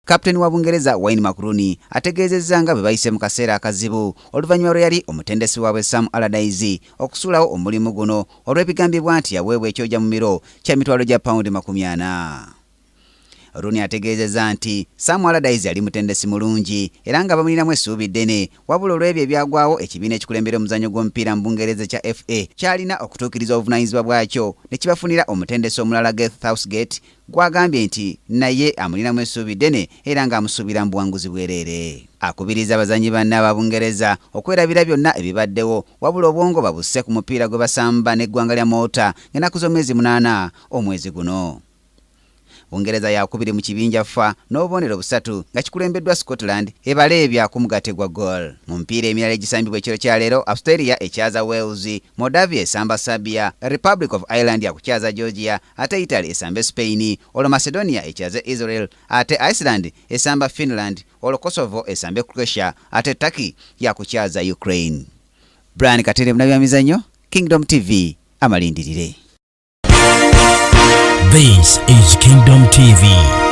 Kapteni wa Bungereza Wayne Makuruni ategeezezza nga bwe bayise mu kaseera akazibu oluvannyuma lwe yali omutendesi waabwe Sam Allardyce okusulawo omulimu guno olw'ebigambibwa nti yaweebwa ekyoja mu miro kya mitwalo gya paundi 40. Rooney ategeezezza nti Sam Allardyce yali mutendesi mulungi era nga bamulinamu essuubi ddene, wabula olw'ebyo ebyagwawo ekibiina ekikulembera omuzannyo gw'omupiira mu Bungereza kya FA kyalina okutuukiriza obuvunaanyizibwa bwakyo ne kibafunira omutendesi omulala Gareth Southgate gwagambye nti naye amulinamu essuubi ddene era ng'amusuubira mu buwanguzi bwereere. Akubiriza abazannyi banne aba Bungereza okwerabira byonna ebibaddewo, wabula obwongo babusse ku mupiira gwe basamba n'eggwanga lya Malta ng'ennaku z'omwezi 8 omwezi guno. Bungereza yakubiri mu kibinja fa n'obubonero 3 nga kikulembeddwa Scotland ebale ebyaku mugate gwa goal. Mu mpiira emirala egisambibwa ekiro kya leero, Australia ekyaza Wales, Moldavia esamba Serbia, Republic of Ireland yakukyaza Georgia, ate Italy esamba Spain, olwo Macedonia ekyaze Israel, ate Iceland esamba Finland, olwo Kosovo esamba Croatia, ate Turkey yakukyaza Ukraine. Brian Katere munabyamizannyo, Kingdom TV amalindirire. This is Kingdom TV.